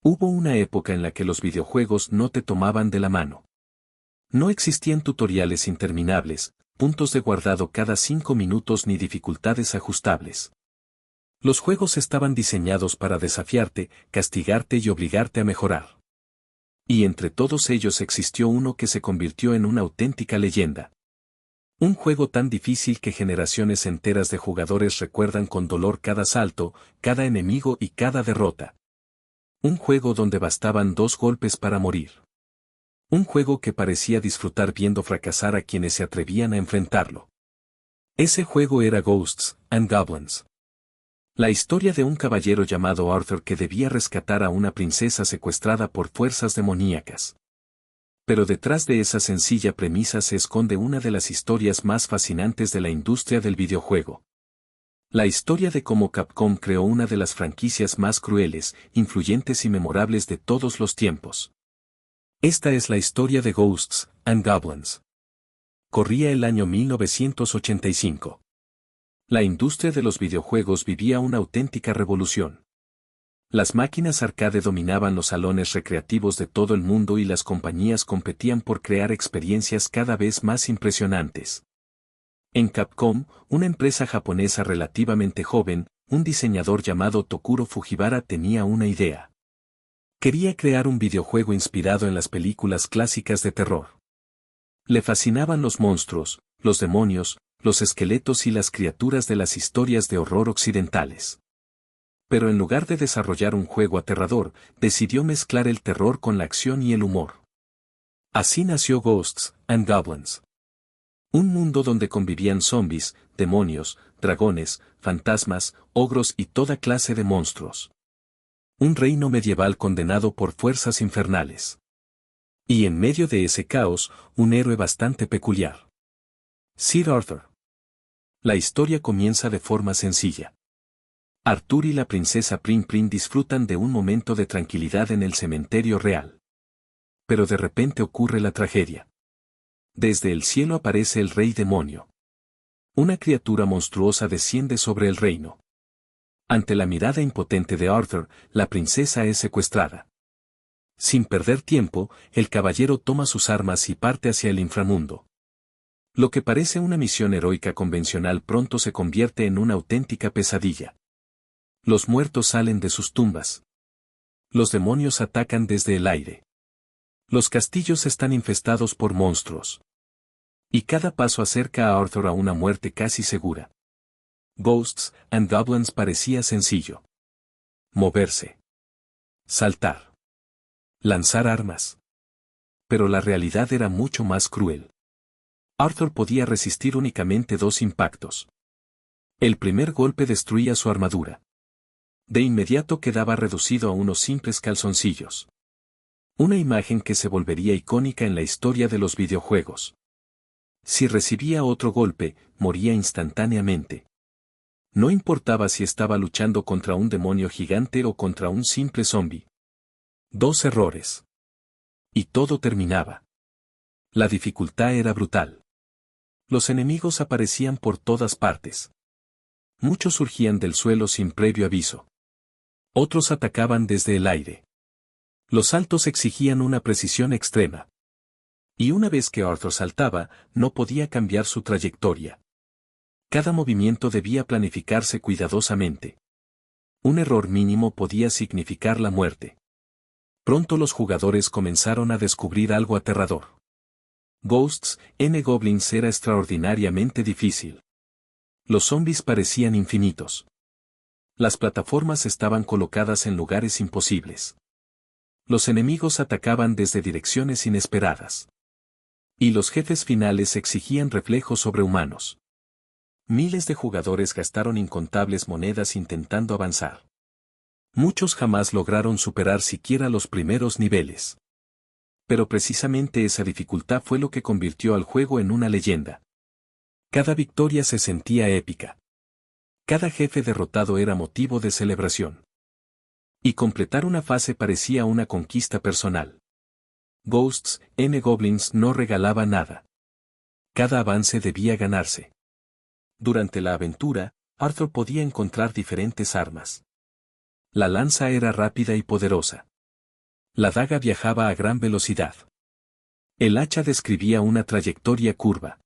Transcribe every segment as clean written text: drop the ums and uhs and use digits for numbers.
Hubo una época en la que los videojuegos no te tomaban de la mano. No existían tutoriales interminables, puntos de guardado cada 5 minutos ni dificultades ajustables. Los juegos estaban diseñados para desafiarte, castigarte y obligarte a mejorar. Y entre todos ellos existió uno que se convirtió en una auténtica leyenda. Un juego tan difícil que generaciones enteras de jugadores recuerdan con dolor cada salto, cada enemigo y cada derrota. Un juego donde bastaban 2 golpes para morir. Un juego que parecía disfrutar viendo fracasar a quienes se atrevían a enfrentarlo. Ese juego era Ghosts and Goblins. La historia de un caballero llamado Arthur que debía rescatar a una princesa secuestrada por fuerzas demoníacas. Pero detrás de esa sencilla premisa se esconde una de las historias más fascinantes de la industria del videojuego. La historia de cómo Capcom creó una de las franquicias más crueles, influyentes y memorables de todos los tiempos. Esta es la historia de Ghosts and Goblins. Corría el año 1985. La industria de los videojuegos vivía una auténtica revolución. Las máquinas arcade dominaban los salones recreativos de todo el mundo y las compañías competían por crear experiencias cada vez más impresionantes. En Capcom, una empresa japonesa relativamente joven, un diseñador llamado Tokuro Fujiwara tenía una idea. Quería crear un videojuego inspirado en las películas clásicas de terror. Le fascinaban los monstruos, los demonios, los esqueletos y las criaturas de las historias de horror occidentales. Pero en lugar de desarrollar un juego aterrador, decidió mezclar el terror con la acción y el humor. Así nació Ghosts and Goblins. Un mundo donde convivían zombies, demonios, dragones, fantasmas, ogros y toda clase de monstruos. Un reino medieval condenado por fuerzas infernales. Y en medio de ese caos, un héroe bastante peculiar. Sir Arthur. La historia comienza de forma sencilla. Arthur y la princesa Prin Prin disfrutan de un momento de tranquilidad en el cementerio real. Pero de repente ocurre la tragedia. Desde el cielo aparece el rey demonio. Una criatura monstruosa desciende sobre el reino. Ante la mirada impotente de Arthur, la princesa es secuestrada. Sin perder tiempo, el caballero toma sus armas y parte hacia el inframundo. Lo que parece una misión heroica convencional pronto se convierte en una auténtica pesadilla. Los muertos salen de sus tumbas. Los demonios atacan desde el aire. Los castillos están infestados por monstruos. Y cada paso acerca a Arthur a una muerte casi segura. Ghosts and Goblins parecía sencillo. Moverse. Saltar. Lanzar armas. Pero la realidad era mucho más cruel. Arthur podía resistir únicamente 2 impactos. El primer golpe destruía su armadura. De inmediato quedaba reducido a unos simples calzoncillos. Una imagen que se volvería icónica en la historia de los videojuegos. Si recibía otro golpe, moría instantáneamente. No importaba si estaba luchando contra un demonio gigante o contra un simple zombie. 2 errores. Y todo terminaba. La dificultad era brutal. Los enemigos aparecían por todas partes. Muchos surgían del suelo sin previo aviso. Otros atacaban desde el aire. Los saltos exigían una precisión extrema. Y una vez que Arthur saltaba, no podía cambiar su trayectoria. Cada movimiento debía planificarse cuidadosamente. Un error mínimo podía significar la muerte. Pronto los jugadores comenzaron a descubrir algo aterrador. Ghosts and Goblins era extraordinariamente difícil. Los zombies parecían infinitos. Las plataformas estaban colocadas en lugares imposibles. Los enemigos atacaban desde direcciones inesperadas. Y los jefes finales exigían reflejos sobrehumanos. Miles de jugadores gastaron incontables monedas intentando avanzar. Muchos jamás lograron superar siquiera los primeros niveles. Pero precisamente esa dificultad fue lo que convirtió al juego en una leyenda. Cada victoria se sentía épica. Cada jefe derrotado era motivo de celebración. Y completar una fase parecía una conquista personal. Ghosts and Goblins no regalaba nada. Cada avance debía ganarse. Durante la aventura, Arthur podía encontrar diferentes armas. La lanza era rápida y poderosa. La daga viajaba a gran velocidad. El hacha describía una trayectoria curva.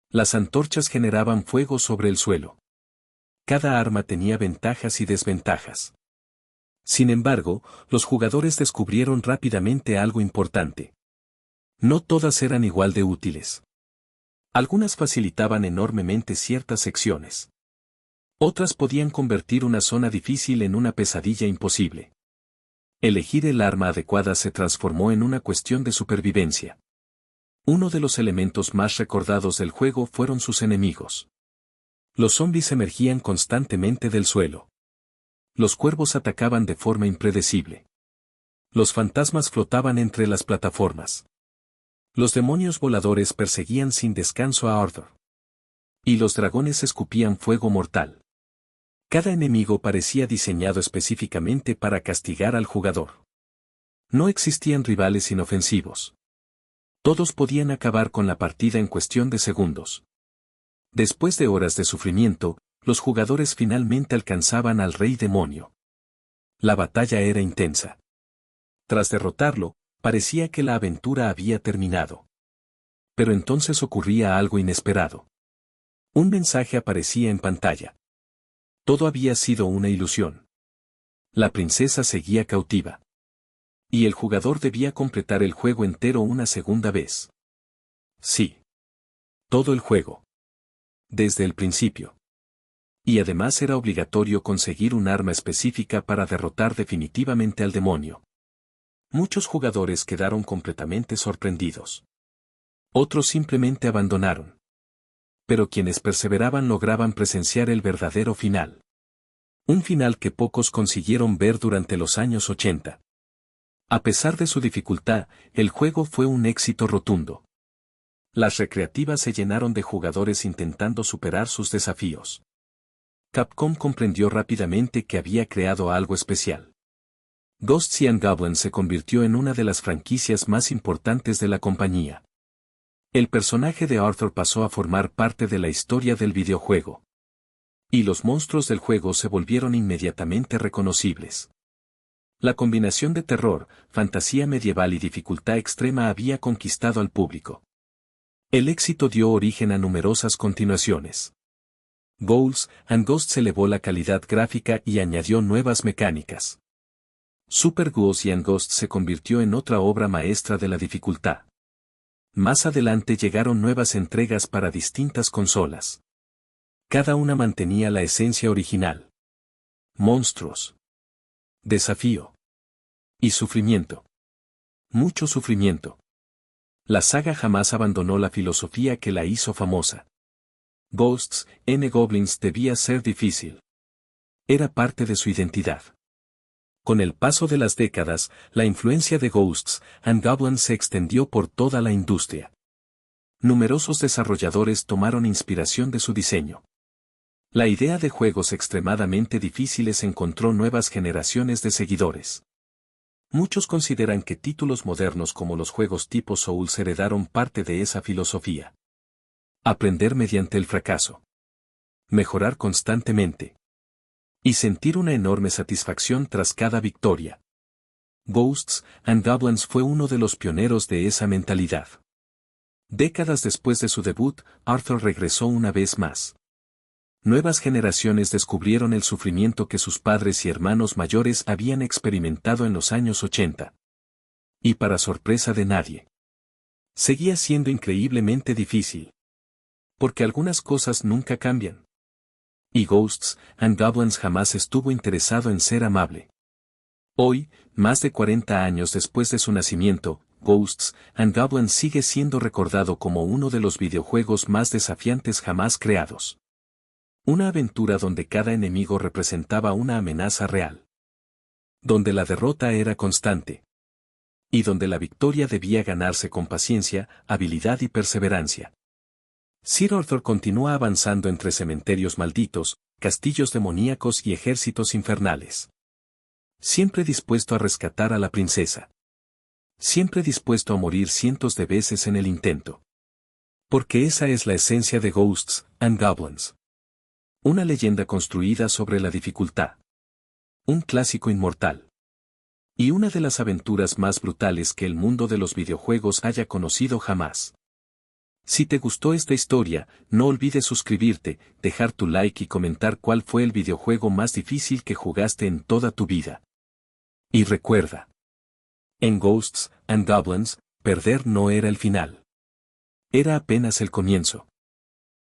Las antorchas generaban fuego sobre el suelo. Cada arma tenía ventajas y desventajas. Sin embargo, los jugadores descubrieron rápidamente algo importante. No todas eran igual de útiles. Algunas facilitaban enormemente ciertas secciones. Otras podían convertir una zona difícil en una pesadilla imposible. Elegir el arma adecuada se transformó en una cuestión de supervivencia. Uno de los elementos más recordados del juego fueron sus enemigos. Los zombies emergían constantemente del suelo. Los cuervos atacaban de forma impredecible. Los fantasmas flotaban entre las plataformas. Los demonios voladores perseguían sin descanso a Arthur. Y los dragones escupían fuego mortal. Cada enemigo parecía diseñado específicamente para castigar al jugador. No existían rivales inofensivos. Todos podían acabar con la partida en cuestión de segundos. Después de horas de sufrimiento, los jugadores finalmente alcanzaban al rey demonio. La batalla era intensa. Tras derrotarlo, parecía que la aventura había terminado. Pero entonces ocurría algo inesperado. Un mensaje aparecía en pantalla. Todo había sido una ilusión. La princesa seguía cautiva. Y el jugador debía completar el juego entero una segunda vez. Sí. Todo el juego. Desde el principio. Y además era obligatorio conseguir un arma específica para derrotar definitivamente al demonio. Muchos jugadores quedaron completamente sorprendidos. Otros simplemente abandonaron. Pero quienes perseveraban lograban presenciar el verdadero final. Un final que pocos consiguieron ver durante los años 80. A pesar de su dificultad, el juego fue un éxito rotundo. Las recreativas se llenaron de jugadores intentando superar sus desafíos. Capcom comprendió rápidamente que había creado algo especial. Ghosts and Goblins se convirtió en una de las franquicias más importantes de la compañía. El personaje de Arthur pasó a formar parte de la historia del videojuego. Y los monstruos del juego se volvieron inmediatamente reconocibles. La combinación de terror, fantasía medieval y dificultad extrema había conquistado al público. El éxito dio origen a numerosas continuaciones. Ghouls and Ghosts elevó la calidad gráfica y añadió nuevas mecánicas. Super Ghouls and Ghosts se convirtió en otra obra maestra de la dificultad. Más adelante llegaron nuevas entregas para distintas consolas. Cada una mantenía la esencia original. Monstruos. Desafío. Y sufrimiento. Mucho sufrimiento. La saga jamás abandonó la filosofía que la hizo famosa. Ghosts and Goblins debía ser difícil. Era parte de su identidad. Con el paso de las décadas, la influencia de Ghosts and Goblins se extendió por toda la industria. Numerosos desarrolladores tomaron inspiración de su diseño. La idea de juegos extremadamente difíciles encontró nuevas generaciones de seguidores. Muchos consideran que títulos modernos como los juegos tipo Souls heredaron parte de esa filosofía. Aprender mediante el fracaso. Mejorar constantemente. Y sentir una enorme satisfacción tras cada victoria. Ghosts and Goblins fue uno de los pioneros de esa mentalidad. Décadas después de su debut, Arthur regresó una vez más. Nuevas generaciones descubrieron el sufrimiento que sus padres y hermanos mayores habían experimentado en los años 80. Y para sorpresa de nadie, seguía siendo increíblemente difícil. Porque algunas cosas nunca cambian. Y Ghosts and Goblins jamás estuvo interesado en ser amable. Hoy, más de 40 años después de su nacimiento, Ghosts and Goblins sigue siendo recordado como uno de los videojuegos más desafiantes jamás creados. Una aventura donde cada enemigo representaba una amenaza real. Donde la derrota era constante. Y donde la victoria debía ganarse con paciencia, habilidad y perseverancia. Sir Arthur continúa avanzando entre cementerios malditos, castillos demoníacos y ejércitos infernales. Siempre dispuesto a rescatar a la princesa. Siempre dispuesto a morir cientos de veces en el intento. Porque esa es la esencia de Ghosts and Goblins. Una leyenda construida sobre la dificultad. Un clásico inmortal. Y una de las aventuras más brutales que el mundo de los videojuegos haya conocido jamás. Si te gustó esta historia, no olvides suscribirte, dejar tu like y comentar cuál fue el videojuego más difícil que jugaste en toda tu vida. Y recuerda, en Ghosts and Goblins, perder no era el final. Era apenas el comienzo.